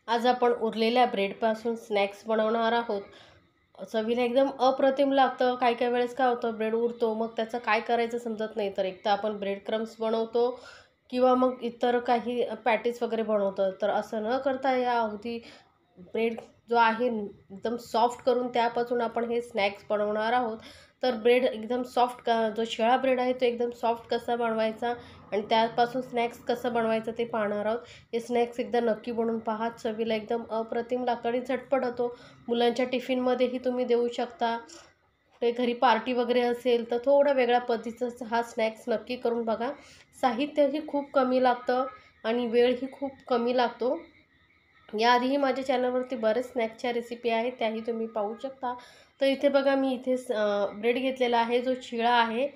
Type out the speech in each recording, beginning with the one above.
आज आपण उरलेल्या ब्रेडपासून स्नॅक्स बनवणार आहोत. चवीला एकदम अप्रतिम लागतं. काही काही वेळेस काय होतं, ब्रेड उरतो, मग त्याचं काय करायचं समजत नाही. तर एक तर आपण ब्रेड क्रम्स बनवतो किंवा मग इतर काही पॅटीस वगैरे बनवतो. तर असं न करता या अगदी ब्रेड जो आहे एकदम सॉफ्ट करून त्यापासून आपण हे स्नॅक्स बनवणार आहोत. तर ब्रेड एकदम सॉफ्ट जो शिळा ब्रेड आहे तो एकदम सॉफ्ट कसा बनवायचा आणि त्यापासून स्नॅक्स कसं बनवायचं ते पाहणार आहोत. हे स्नॅक्स एकदा नक्की बनवून पहा. चवीला एकदम अप्रतिम लागतं आणि झटपट होतो. मुलांच्या टिफिनमध्येही तुम्ही देऊ शकता. ते घरी पार्टी वगैरे असेल तर थोडा वेगळ्या पद्धतीचा हा स्नॅक्स नक्की करून बघा. साहित्यही खूप कमी लागतं आणि वेळही खूप कमी लागतो. याआधीही माझ्या चॅनलवरती बरेच स्नॅक्सच्या रेसिपी आहेत, त्याही तुम्ही पाहू शकता. तर इथे बघा, मी इथे ब्रेड घेतलेला आहे जो शिळा आहे,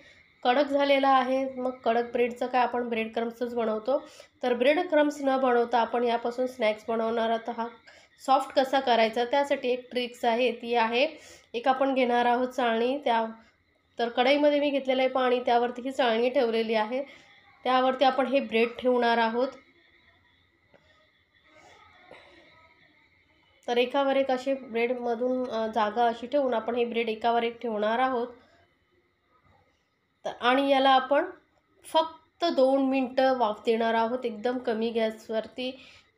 कडक झालेला आहे. मग कडक ब्रेडचं काय, आपण ब्रेड क्रम्सच बनवतो. तर ब्रेड क्रम्स न बनवता आपण यापासून स्नॅक्स बनवणार आहोत. हा सॉफ्ट कसा करायचा त्यासाठी एक ट्रिक्स आहे, ती आहे एक आपण घेणार आहोत चाळणी. तर कढईमध्ये मी घेतलेलं आहे पाणी, त्यावरती ही चाळणी ठेवलेली आहे. त्यावरती आपण हे ब्रेड ठेवणार आहोत. तर एकावर एक असे ब्रेडमधून जागा अशी ठेवून आपण हे ब्रेड एकावर एक ठेवणार आहोत. आणि याला आपण फक्त 2 मिनटं वाफ देणार आहोत. एकदम कमी गॅसवरती,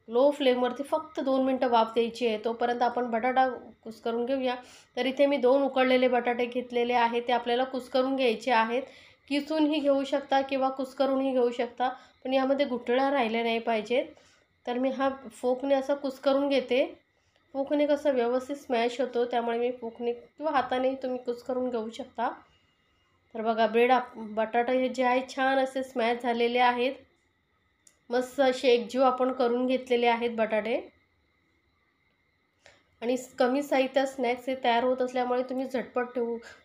लो फ्लेमवरती फक्त 2 मिनटं वाफ द्यायची आहे. तोपर्यंत आपण बटाटा कुस्करून घेऊया. तर इथे मी 2 उकडलेले बटाटे घेतलेले आहेत. ते आपल्याला कुस्करून घ्यायचे आहेत. किसूनही घेऊ शकता किंवा कुस्करूनही घेऊ शकता, पण यामध्ये गुठळ्या राहिल्या नाही पाहिजेत. तर मी हा फोकने असं कुस्करून घेते. फोकने कसं व्यवस्थित स्मॅश होतो, त्यामुळे मी फोकने किंवा हाताने तुम्ही कुस्करून घेऊ शकता. तर बघा, बटाटा हे जे आहे छान असे स्मॅश झालेले आहेत. मस्त असे एकजीव आपण करून घेतलेले आहेत बटाटे. आणि कमी साहित्यात स्नॅक्स हे तयार होत असल्यामुळे तुम्ही झटपट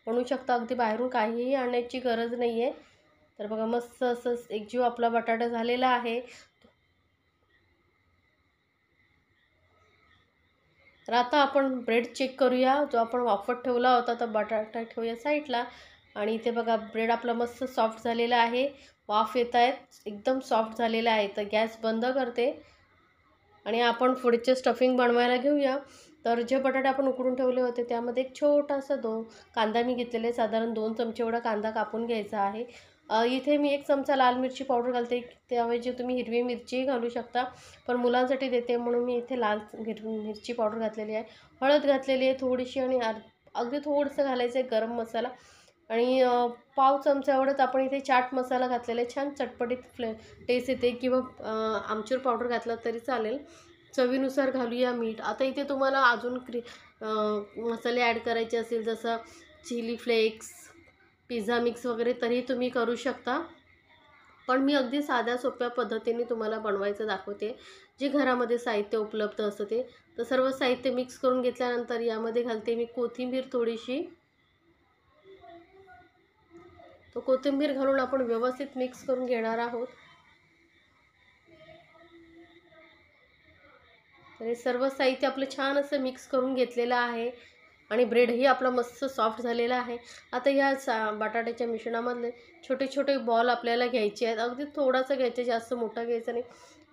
बनवू शकता. अगदी बाहेरून काहीही आणण्याची गरज नाही आहे. तर बघा, मस्त असं एकजीव आपला बटाटा झालेला आहे. तर आता आपण ब्रेड चेक करूया. जो आपण वाफत ठेवला होता तर बटाटा ठेवूया साईडला. आणि इथे बघा, ब्रेड आपला मस्त सॉफ्ट झालेला आहे. वाफ येत आहेत, एकदम सॉफ्ट झालेला आहे. तर गॅस बंद करते आणि आपण पुढचे स्टफिंग बनवायला घेऊया. तर जे बटाटे आपण उकडून ठेवले होते त्यामध्ये एक छोटासा कांदा मी घेतलेला आहे. साधारण 2 चमचे एवढा कांदा कापून घ्यायचा आहे. इथे मी 1 चमचा लाल मिरची पावडर घालते. त्याऐवजी तुम्ही हिरवी मिरचीही घालू शकता, पण मुलांसाठी देते म्हणून मी इथे लाल मिरची पावडर घातलेली आहे. हळद घातलेली आहे थोडीशी आणि अगदी थोडंसं घालायचं आहे गरम मसाला. आणि पाव चमचा एवढंच आपण इथे चाट मसाला घातलेला आहे. छान चटपटीत टेस्ट येते, किंवा आमचूर पावडर घातला तरी चालेल. चवीनुसार घालूया मीठ. आता इथे तुम्हाला अजून मसाले ॲड करायचे असेल, जसं चिली फ्लेक्स, पिझ्झा मिक्स वगैरे, तरी तुम्ही करू शकता. पण मी अगदी साध्या सोप्या पद्धतीने तुम्हाला बनवायचं दाखवते, जे घरामध्ये साहित्य उपलब्ध असतं ते. तर सर्व साहित्य मिक्स करून घेतल्यानंतर यामध्ये घालते मी कोथिंबीर थोडीशी. तो कोथिंबीर घालून आपण व्यवस्थित मिक्स करून घेणार आहोत. तर हे सर्व साहित्य आपलं छान असं मिक्स करून घेतलेलं आहे आणि ब्रेडही आपला मस्त सॉफ्ट झालेला आहे. आता या बटाट्याच्या मिश्रणामधले छोटे छोटे बॉल आपल्याला घ्यायचे आहेत. अगदी थोडासा घ्यायचा, जास्त मोठा घ्यायचा नाही.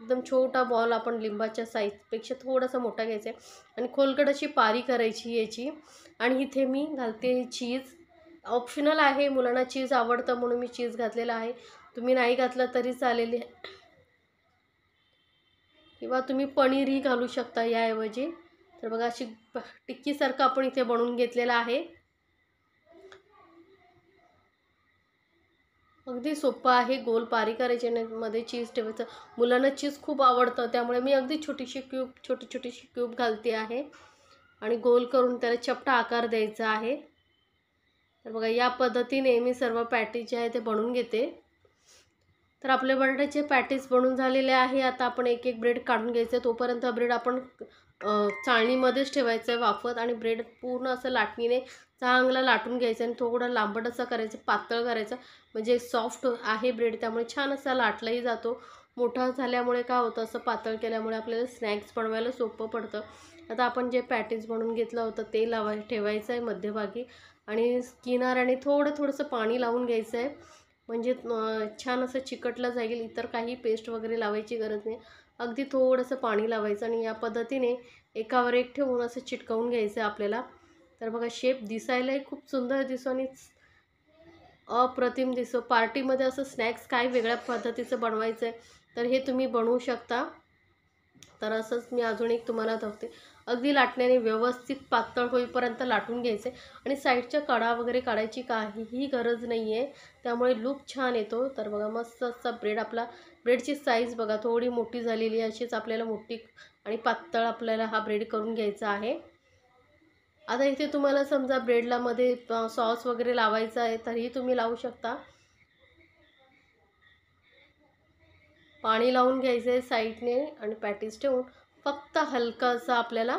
एकदम छोटा बॉल, आपण लिंबाच्या साईजपेक्षा थोडासा मोठा घ्यायचा आहे आणि खोलगट अशी पारी करायची याची. आणि इथे मी घालते चीज. ऑप्शनल आहे, मुलांना चीज आवडतं म्हणून मी चीज घातलेला आहे. तुम्ही नाही घातलं तरी चालेल, किंवा तुम्ही पनीरही घालू शकता याऐवजी. तर बघा, अशी टिक्कीसारखं आपण इथे बनवून घेतलेलं आहे. अगदी सोपं आहे. गोल पारी करायची आणि मध्ये चीज ठेवायचं. मुलांना चीज खूप आवडतं, त्यामुळे मी अगदी छोटी छोटीशी क्यूब घालते आहे आणि गोल करून त्याला चपटा आकार द्यायचा आहे. तर बघा, या पद्धतीने मी सर्व पॅटीस जे आहे ते बनवून घेते. तर आपले बटाट्याचे पॅटीस बनून झालेले आहे. आता आपण एक एक ब्रेड काढून घ्यायचं. तोपर्यंत ब्रेड आपण चाळणीमध्येच ठेवायचं आहे वाफत, आणि ब्रेड पूर्ण असं लाटणीने चांगला लाटून घ्यायचं आणि थोडं लांबट असं करायचं, पातळ करायचं. म्हणजे सॉफ्ट आहे ब्रेड, त्यामुळे छान असा लाटलाही जातो. मोठा झाल्यामुळे काय होतं, असं पातळ केल्यामुळे आपल्याला स्नॅक्स बनवायला सोपं पडतं. आता आपण जे पॅटीस बनवून घेतलं होतं ते ठेवायचं आहे मध्यभागी, आणि किनाऱ्याने थोडंसं पाणी लावून घ्यायचं आहे. म्हणजे छान असं चिकटलं जाईल. इतर काही पेस्ट वगैरे लावायची गरज नाही. अगदी थोडंसं पाणी लावायचं आणि या पद्धतीने एकावर एक ठेवून असं चिटकवून घ्यायचं आहे आपल्याला. तर बघा शेप दिसायलाही खूप सुंदर दिसतो आणि अप्रतिम दिसतो. पार्टीमध्ये असं स्नॅक्स काय वेगळ्या पद्धतीचं बनवायचं आहे तर हे तुम्ही बनवू शकता. तर असंच मी अजून एक तुम्हाला दाखवते. अगदी लाटण्याने व्यवस्थित पातळ होईपर्यंत लाटून घ्यायचे आणि साईडच्या कडा वगैरे काढायची काहीही गरज नाही आहे, त्यामुळे लूक छान येतो. तर बघा मस्त असा ब्रेड आपला, ब्रेडची साईज बघा थोडी मोठी झालेली आहे, अशीच आपल्याला मोठी आणि पातळ आपल्याला हा ब्रेड करून घ्यायचा आहे. आता इथे तुम्हाला समजा ब्रेडला मध्ये सॉस वगैरे लावायचा आहे तरीही तुम्ही लावू शकता. पाणी लावून घ्यायचं आहे साईडने आणि पॅटीस ठेवून फक्त हलकासा आपल्याला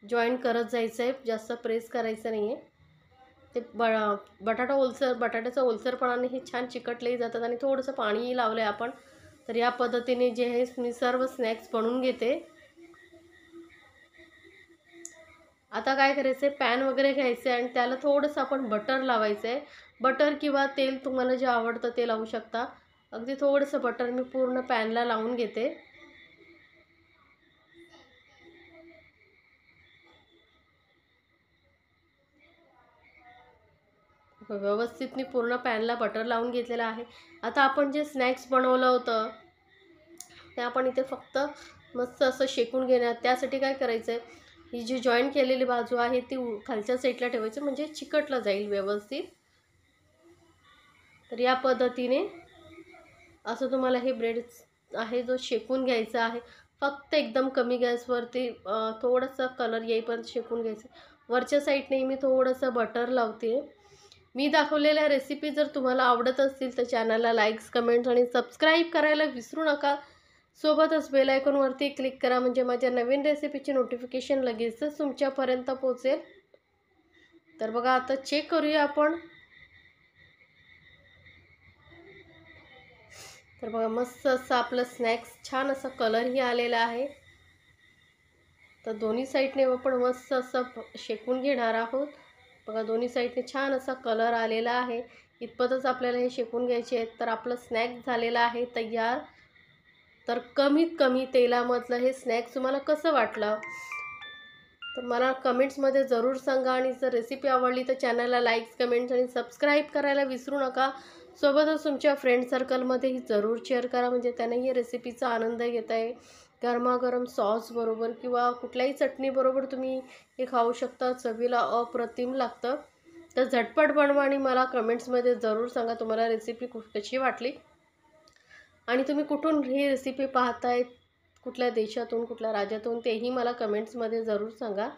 जॉईन करत जायचं आहे, जास्त प्रेस करायचं नाही आहे. ते बटाट्याचा ओलसरपणाने हे छान चिकटलेही जातात आणि थोडंसं पाणीही लावलं आहे आपण. तर या पद्धतीने जे हे मी सर्व स्नॅक्स बनवून घेते. आता काय करायचं आहे, पॅन वगैरे घ्यायचं आहे आणि त्याला थोडंसं आपण बटर लावायचं आहे. बटर किंवा तेल तुम्हाला जे आवडतं ते लावू शकता. अगदी थोडंसं बटर मी पूर्ण पॅनला लावून घेते. व्यवस्थित मी पूर्ण पॅनला बटर लावून घेतलेलं आहे. आता आपण जे स्नॅक्स बनवलं होतं ते आपण इथे फक्त मस्त असं शेकून घेणार. त्यासाठी काय करायचं आहे, ही जी जॉईन केलेली बाजू आहे ती खालच्या साईडला ठेवायची म्हणजे चिकटलं जाईल व्यवस्थित. तर या पद्धतीने असं तुम्हाला हे ब्रेड आहे जो शेकून घ्यायचा आहे. फक्त एकदम कमी गॅसवरती थोडंसं कलर येईपर्यंत शेकून घ्यायचं. वरच्या साईडने मी थोडंसं बटर लावते. मी दाखवलेल्या रेसिपी जर तुम्हाला आवडत असतील तर चॅनलला लाईक्स, कमेंट्स आणि सबस्क्राईब करायला विसरू नका. सोबतच बेल आयकॉनवरती क्लिक करा म्हणजे माझ्या नवीन रेसिपीची नोटिफिकेशन लगेचच तुमच्यापर्यंत पोहोचेल. तर बघा आता चेक करूया आपण. तर बघा मस्त असं आपलं स्नॅक्स छान असा कलरही आलेला आहे. तर दोन्ही साईडने आपण मस्त असं शेकून घेणार आहोत. बघा दोन्ही साईडने छान असा कलर आलेला आहे. इतपतच आपल्याला हे शेकून घ्यायचे आहेत. तर आपलं स्नॅक्स झालेलं आहे तयार. तर कमीत कमी तेलामधलं हे स्नॅक्स तुम्हाला कसं वाटलं तर मला कमेंट्समध्ये जरूर सांगा. आणि जर रेसिपी आवडली तर चॅनलला लाईक्स, कमेंट्स आणि सबस्क्राईब करायला विसरू नका. सोबतच तुमच्या फ्रेंड सर्कलमध्येही जरूर शेअर करा म्हणजे त्यांनाही रेसिपीचा आनंद घेता येईल. गरमागरम सॉसबरोबर किंवा कुठल्याही चटणीबरोबर तुम्ही हे खाऊ शकता. चवीला अप्रतिम लागतं. तर झटपट बनवा आणि मला कमेंट्समध्ये जरूर सांगा तुम्हाला रेसिपी कशी वाटली आणि तुम्ही कुठून ही रेसिपी पाहताय, कुठल्या देशातून, कुठल्या राज्यातून तेही मला कमेंट्समध्ये जरूर सांगा.